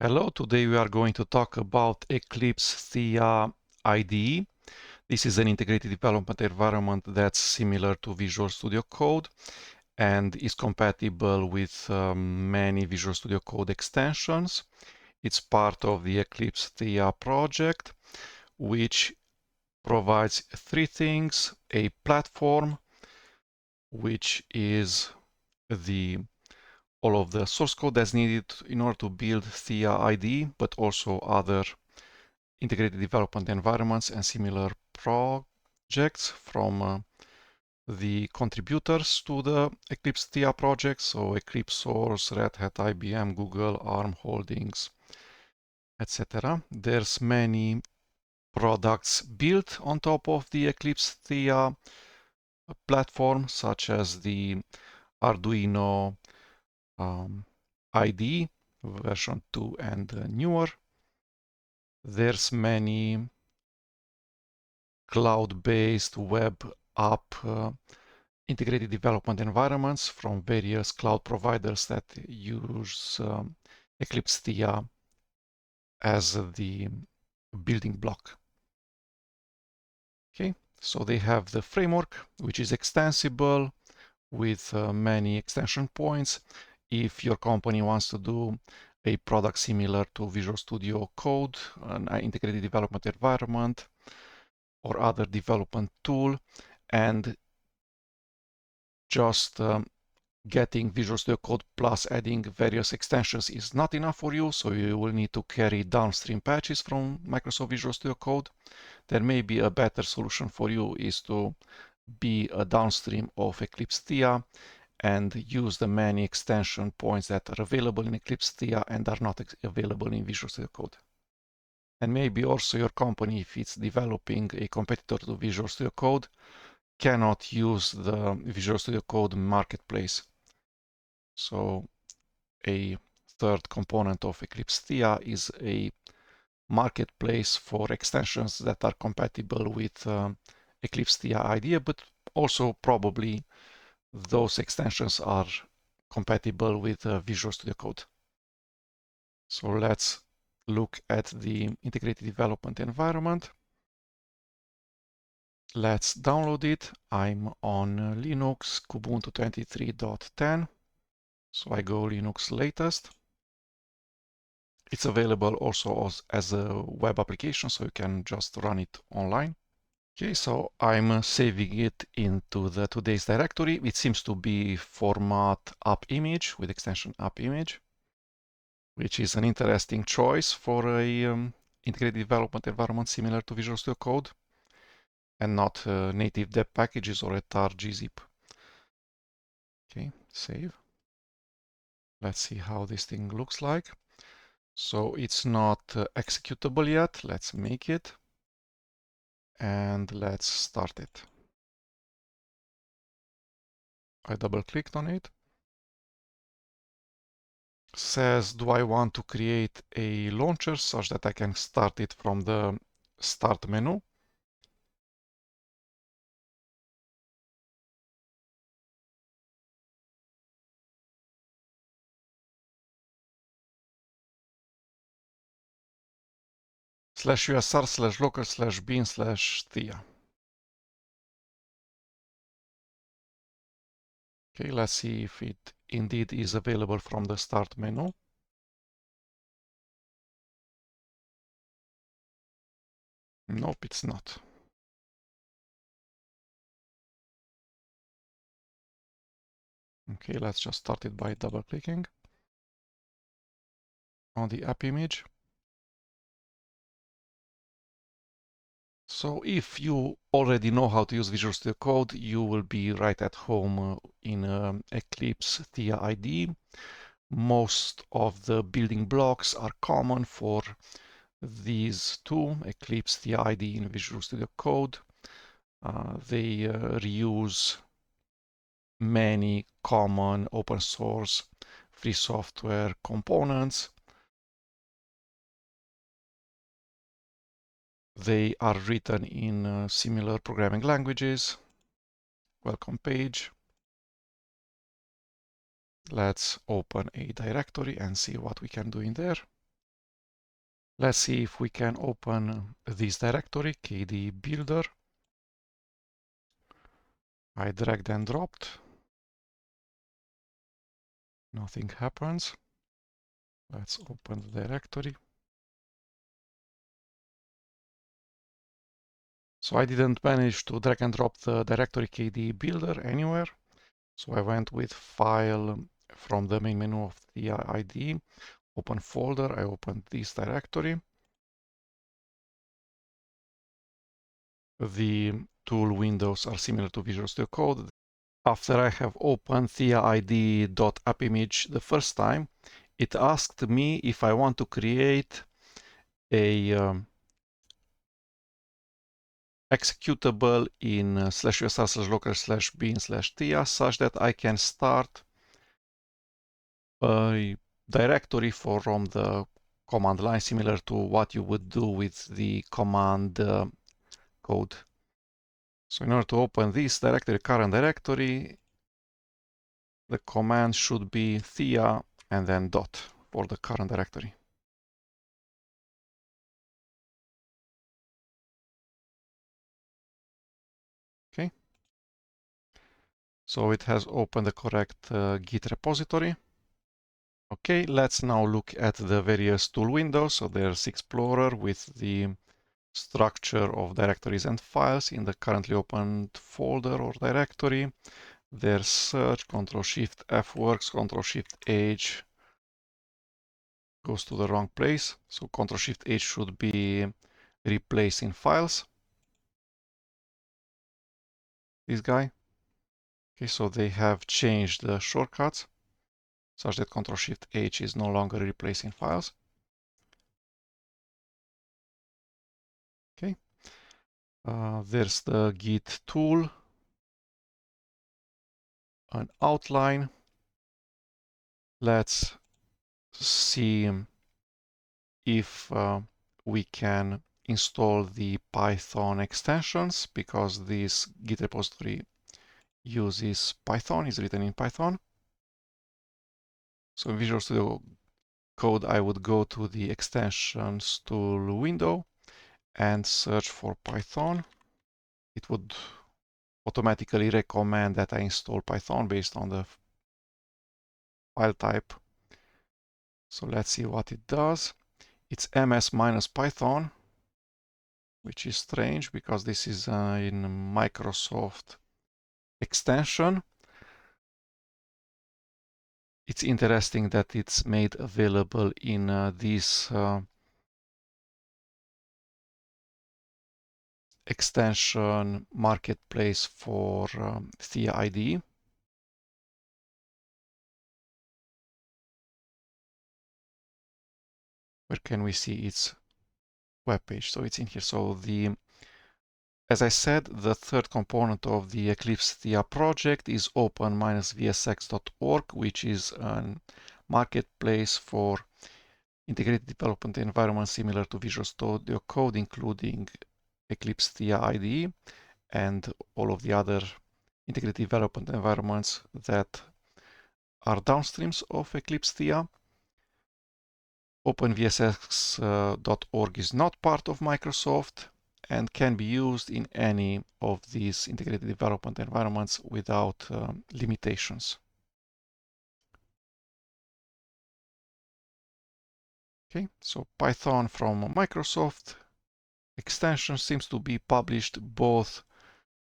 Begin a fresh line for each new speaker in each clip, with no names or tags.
Hello, today we are going to talk about Eclipse Theia IDE. This is an integrated development environment that's similar to Visual Studio Code and is compatible with many Visual Studio Code extensions. It's part of the Eclipse Theia project, which provides three things: a platform, which is all of the source code that's needed in order to build Theia IDE, but also other integrated development environments and similar projects from the contributors to the Eclipse Theia project. So Eclipse Source, Red Hat, IBM, Google, ARM Holdings, etc. There's many products built on top of the Eclipse Theia platform, such as the Arduino IDE version 2 and newer. There's many cloud-based web app integrated development environments from various cloud providers that use Eclipse Theia as the building block. Okay, so they have the framework, which is extensible with many extension points. If your company wants to do a product similar to Visual Studio Code, an integrated development environment, or other development tool, and just getting Visual Studio Code plus adding various extensions is not enough for you, so you will need to carry downstream patches from Microsoft Visual Studio Code. There may be a better solution for you is to be a downstream of Eclipse Theia and use the many extension points that are available in Eclipse Theia and are not available in Visual Studio Code. And maybe also your company, if it's developing a competitor to Visual Studio Code, cannot use the Visual Studio Code marketplace. So a third component of Eclipse Theia is a marketplace for extensions that are compatible with Eclipse Theia IDE, but also probably those extensions are compatible with Visual Studio Code. So let's look at the integrated development environment. Let's download it. I'm on Linux, Ubuntu 23.10. So I go Linux latest. It's available also as a web application, so you can just run it online. Okay, so I'm saving it into the today's directory. It seems to be format app image with extension app image, which is an interesting choice for a integrated development environment similar to Visual Studio Code and not native deb packages or a tar gzip. Okay, save. Let's see how this thing looks like. So it's not executable yet. Let's make it. And let's start it. I double clicked on it. Says, do I want to create a launcher such that I can start it from the start menu? /usr/local/bin/thea. Okay, let's see if it indeed is available from the start menu. Nope, it's not. Okay, let's just start it by double clicking on the app image. So if you already know how to use Visual Studio Code, you will be right at home in Eclipse Theia IDE. Most of the building blocks are common for these two, Eclipse Theia IDE in Visual Studio Code. They reuse many common open source free software components. They are written in similar programming languages. Welcome page. Let's open a directory and see what we can do in there. Let's see if we can open this directory, KDE Builder. I dragged and dropped. Nothing happens. Let's open the directory. So I didn't manage to drag and drop the directory KDE Builder anywhere. So I went with File from the main menu of the IDE, open folder, I opened this directory. The tool windows are similar to Visual Studio Code. After I have opened Theia IDE.appimage the first time, it asked me if I want to create a executable in /usr/local/bin/theia such that I can start a directory from the command line, similar to what you would do with the command code. So in order to open this directory, current directory, the command should be theia and then dot for the current directory. Okay. So it has opened the correct Git repository. Okay, let's now look at the various tool windows. So there's Explorer with the structure of directories and files in the currently opened folder or directory. There's search, Ctrl+Shift+F works, Ctrl+Shift+H goes to the wrong place. So Ctrl+Shift+H should be replace in files. This guy. Okay, so they have changed the shortcuts such that Ctrl+Shift+H is no longer replacing files. Okay. There's the Git tool, an outline. Let's see if we can install the Python extensions, because this Git repository uses Python, is written in Python. So in Visual Studio Code, I would go to the extensions tool window and search for Python. It would automatically recommend that I install Python based on the file type. So let's see what it does. It's ms-python, which is strange because this is in Microsoft extension. It's interesting that it's made available in this extension marketplace for Theia IDE. Where can we see its webpage? So it's in here. So as I said, the third component of the Eclipse Theia project is open-vsx.org, which is a marketplace for integrated development environment similar to Visual Studio Code, including Eclipse Theia IDE and all of the other integrated development environments that are downstreams of Eclipse Theia. OpenVSX.org is not part of Microsoft and can be used in any of these integrated development environments without limitations. Okay, so Python from Microsoft extension seems to be published both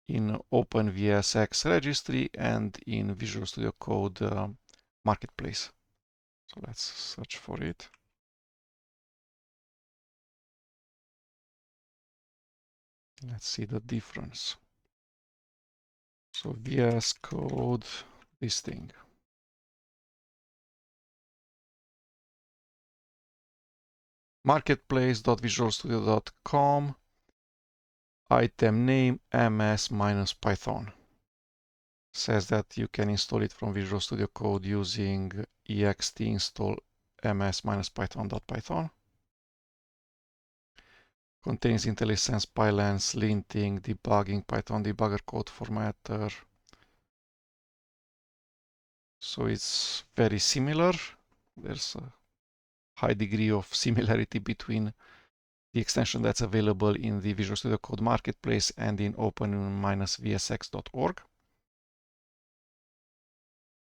in OpenVSX registry and in Visual Studio Code marketplace. So let's search for it. Let's see the difference. So VS Code, this thing. Marketplace.visualstudio.com, item name ms-python. Says that you can install it from Visual Studio Code using ext install ms-python.python. Contains IntelliSense, PyLens, linting, debugging, Python debugger code formatter. So it's very similar. There's high degree of similarity between the extension that's available in the Visual Studio Code Marketplace and in open-vsx.org.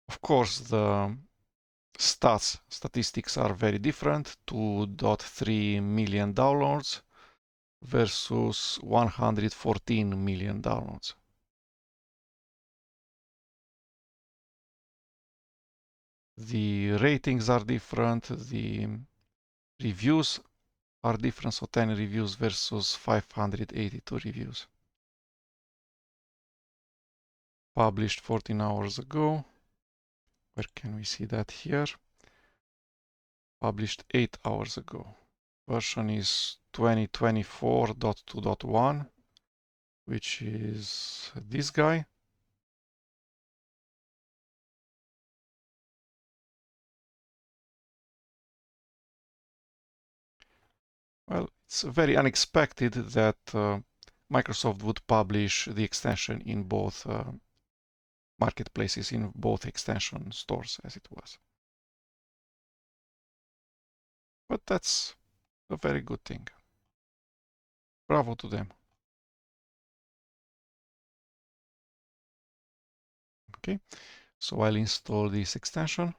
Of course, the statistics are very different. 2.3 million downloads versus 114 million downloads. The ratings are different, the reviews are different, so 10 reviews versus 582 reviews. Published 14 hours ago. Where can we see that here? Published 8 hours ago. Version is 2024.2.1, which is this guy. Well, it's very unexpected that Microsoft would publish the extension in both marketplaces, in both extension stores as it was. But that's a very good thing. Bravo to them. Okay, so I'll install this extension.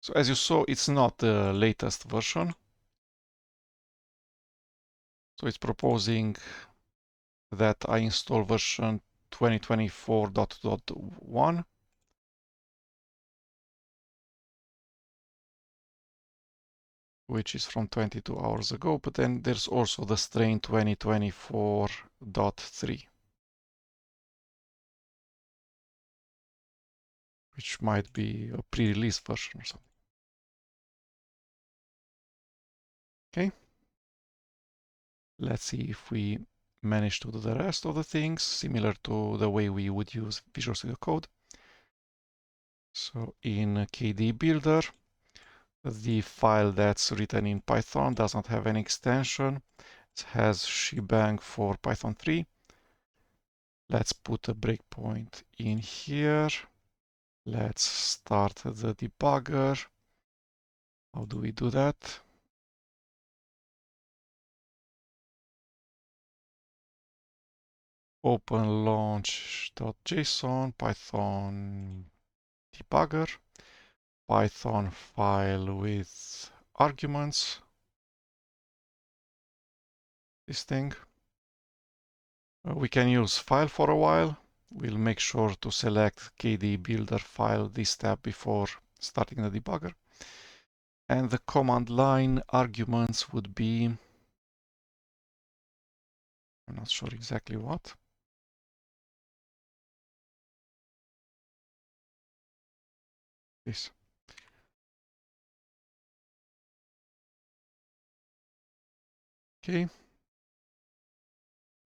So as you saw, it's not the latest version. So it's proposing that I install version 2024.1. Which is from 22 hours ago, but then there's also the strain 2024.3, which might be a pre-release version or something. Okay. Let's see if we manage to do the rest of the things, similar to the way we would use Visual Studio Code. So in KDE Builder, the file that's written in Python does not have any extension. It has shebang for Python 3. Let's put a breakpoint in here. Let's start the debugger. How do we do that? Open launch.json, Python debugger, Python file with arguments. This thing. We can use file for a while. We'll make sure to select KDE Builder file this tab before starting the debugger. And the command line arguments would be, I'm not sure exactly what. This. Okay.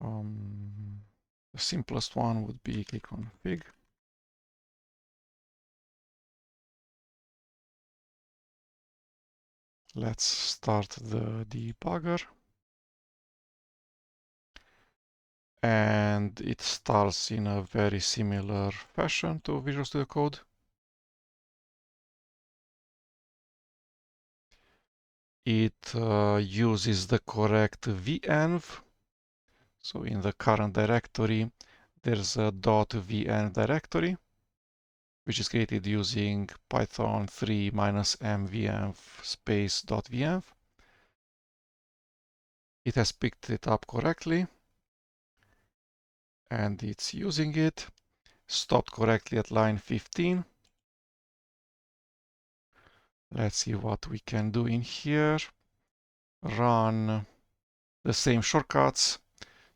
The simplest one would be config. Let's start the debugger. And it starts in a very similar fashion to Visual Studio Code. It uses the correct venv. So in the current directory, there's a .venv directory, which is created using Python 3 -mvenv space .venv. It has picked it up correctly, and it's using it. Stopped correctly at line 15. Let's see what we can do in here. Run the same shortcuts.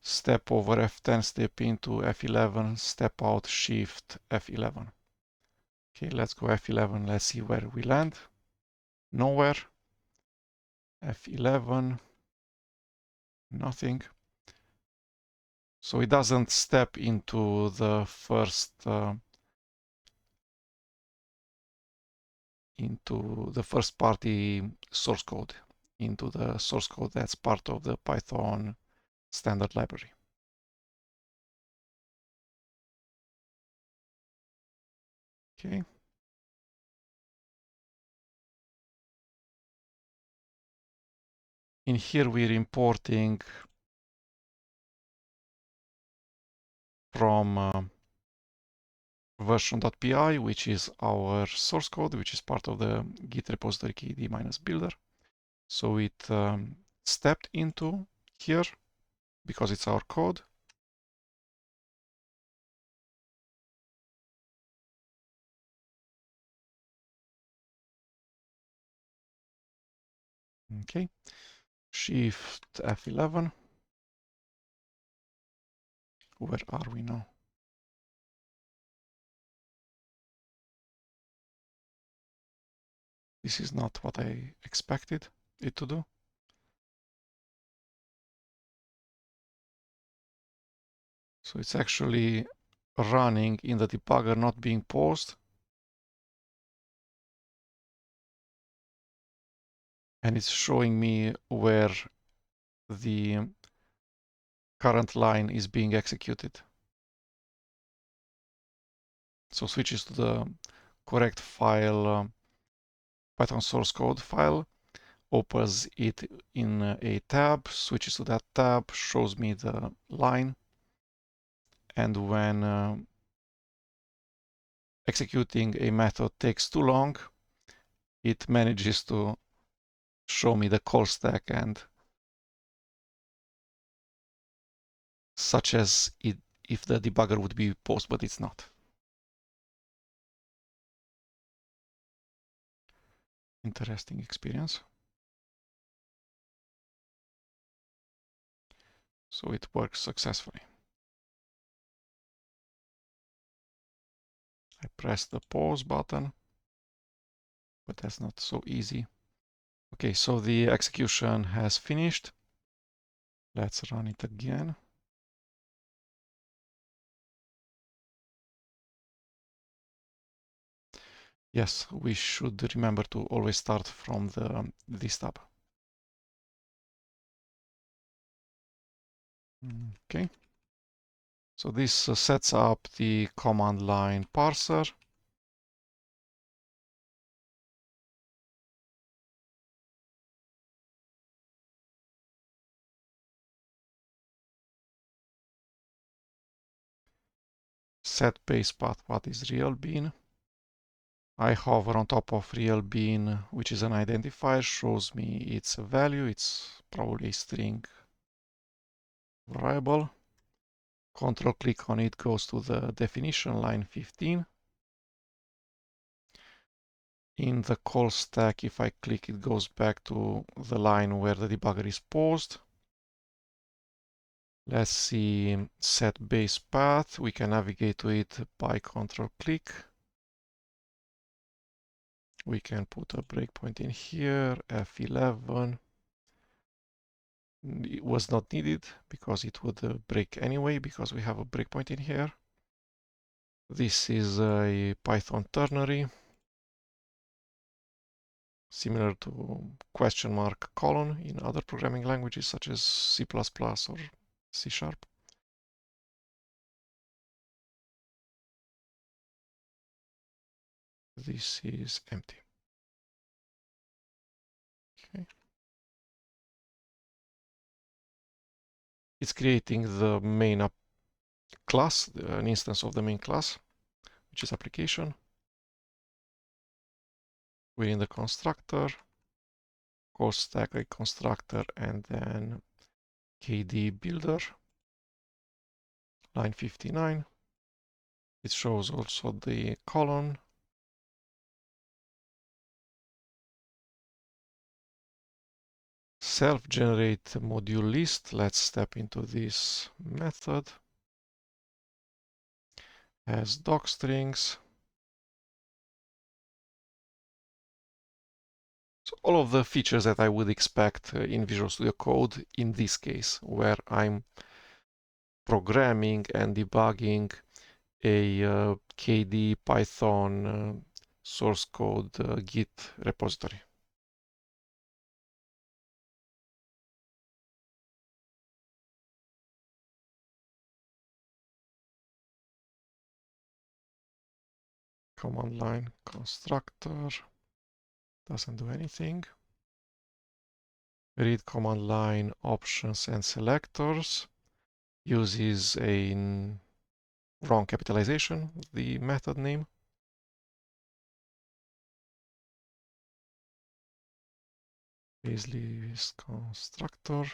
Step over F10, step into F11, step out, Shift F11. Okay, let's go F11. Let's see where we land. Nowhere. F11. Nothing. So it doesn't step into the first party source code, into the source code that's part of the Python standard library. Okay. In here we're importing from version.py, which is our source code, which is part of the Git repository kd-builder. So it stepped into here because it's our code. Okay. Shift F11. Where are we now? This is not what I expected it to do. So it's actually running in the debugger, not being paused. And it's showing me where the current line is being executed. So switches to the correct file, Python source code file, opens it in a tab, switches to that tab, shows me the line, and when executing a method takes too long, it manages to show me the call stack, and such as it if the debugger would be paused, but it's not. Interesting experience. So it works successfully. I press the pause button, but that's not so easy. Okay, so the execution has finished. Let's run it again. Yes, we should remember to always start from this tab. Okay. So this sets up the command line parser. Set base path, what is real bean? I hover on top of real bean, which is an identifier, shows me its value. It's probably a string variable. Control click on it goes to the definition, line 15. In the call stack, if I click, it goes back to the line where the debugger is paused. Let's see, set base path. We can navigate to it by control click. We can put a breakpoint in here, F11. It was not needed because it would break anyway because we have a breakpoint in here. This is a Python ternary, similar to question mark colon in other programming languages such as C++ or C#. This is empty. Okay. It's creating the main class, an instance of the main class, which is application. We're in the constructor, call stack a constructor, and then KD builder, line 59. It shows also the colon. Self-generate module list. Let's step into this method. As docstrings. So all of the features that I would expect in Visual Studio Code in this case, where I'm programming and debugging a KD Python source code Git repository. command line constructor doesn't do anything. Read command line options and selectors uses a wrong capitalization, the method name. Is list constructor.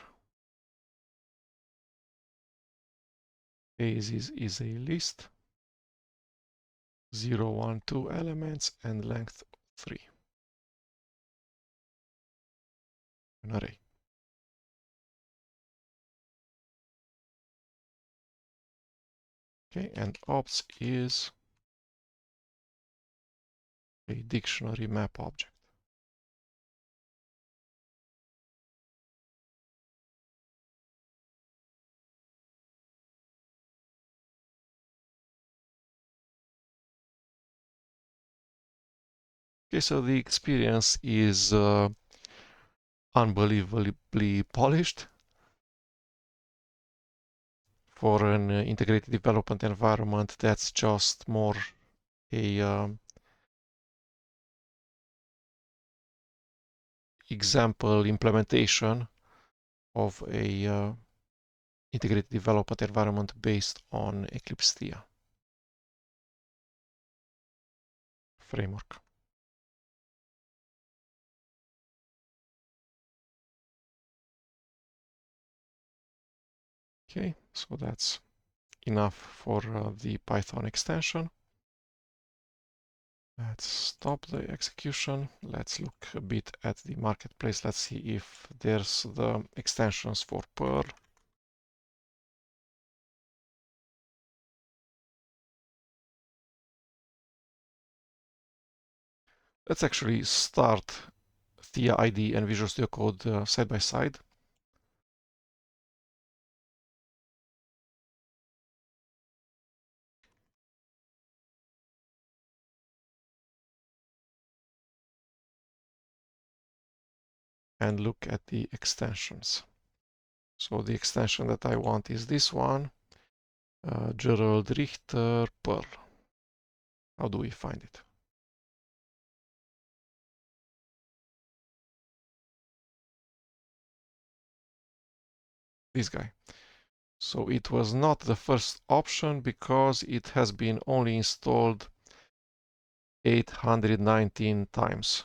Basis is a list. 0, 1, 2 elements and length 3. An array. Okay, and ops is a dictionary map object. Okay, so the experience is unbelievably polished for an integrated development environment. That's just more a example implementation of a integrated development environment based on Eclipse Theia framework. Okay, so that's enough for the Python extension. Let's stop the execution. Let's look a bit at the marketplace. Let's see if there's the extensions for Perl. Let's actually start Theia IDE and Visual Studio Code side by side. And look at the extensions. So the extension that I want is this one, Gerald Richter Perl. How do we find it? This guy. So it was not the first option because it has been only installed 819 times.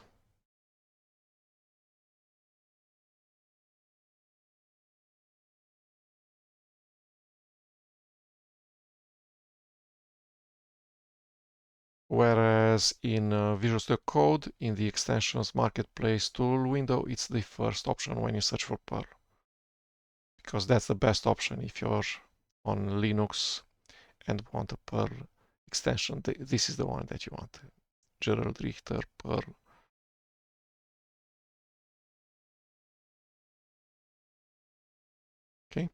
Whereas in Visual Studio Code, in the extensions marketplace tool window, it's the first option when you search for Perl. Because that's the best option if you're on Linux and want a Perl extension. This is the one that you want. Gerald Richter Perl. Okay.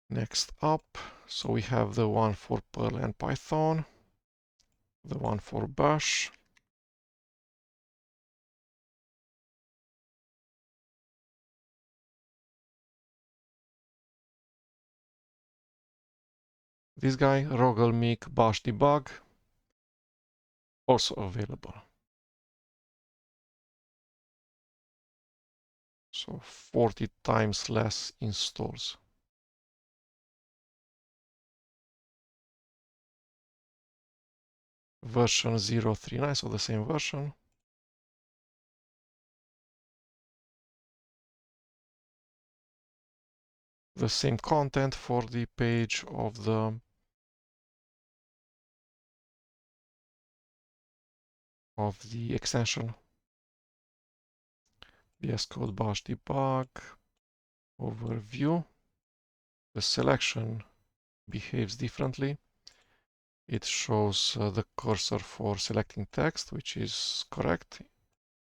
Next up, so we have the one for Perl and Python, the one for Bash. This guy, Rogelmik Bash Debug, also available. So 40 times less installs. Version 039, so the same version. The same content for the page of the extension. VS Code Bash Debug overview. The selection behaves differently. It shows the cursor for selecting text, which is correct,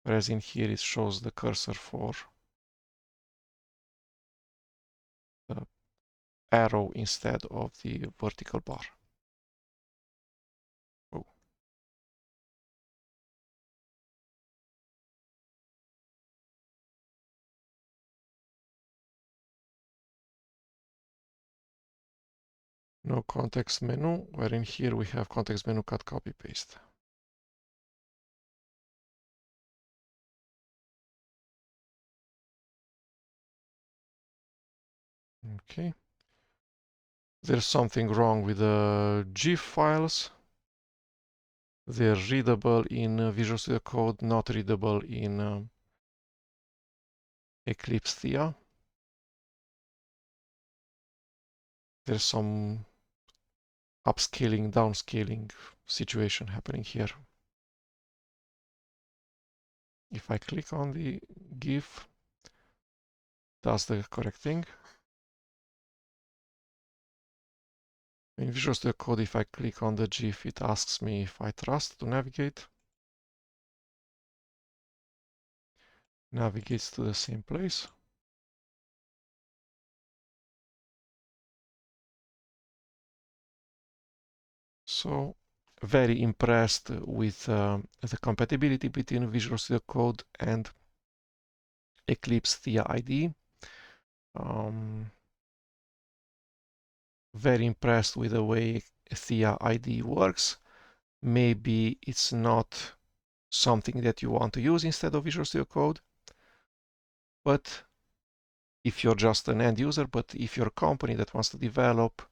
whereas in here it shows the cursor for the arrow instead of the vertical bar. Oh. No context menu, where in here we have context menu cut copy paste. Okay. There's something wrong with the GIF files. They're readable in Visual Studio Code, not readable in Eclipse Theia. There's some upscaling, downscaling situation happening here. If I click on the GIF, does the correct thing. In Visual Studio Code, if I click on the GIF, it asks me if I trust to navigate. Navigates to the same place. So very impressed with the compatibility between Visual Studio Code and Eclipse Theia IDE. Very impressed with the way Theia IDE works. Maybe it's not something that you want to use instead of Visual Studio Code, but if you're just an end user, but if you're a company that wants to develop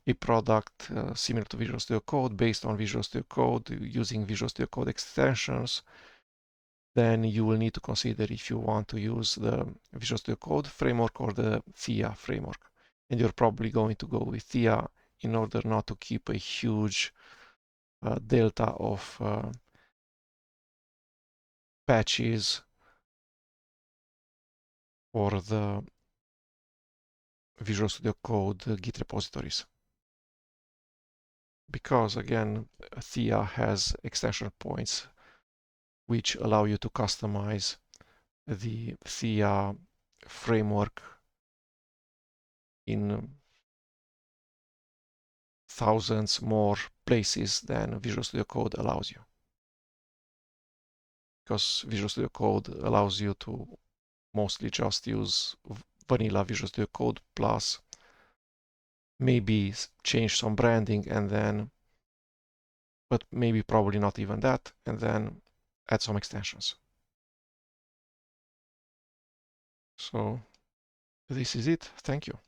a product similar to Visual Studio Code based on Visual Studio Code using Visual Studio Code extensions, then you will need to consider if you want to use the Visual Studio Code framework or the Theia framework. And you're probably going to go with Theia in order not to keep a huge delta of patches for the Visual Studio Code Git repositories. Because again, Theia has extension points which allow you to customize the Theia framework in thousands more places than Visual Studio Code allows you. Because Visual Studio Code allows you to mostly just use vanilla Visual Studio Code plus maybe change some branding and then, but maybe probably not even that, and then add some extensions. So this is it. Thank you.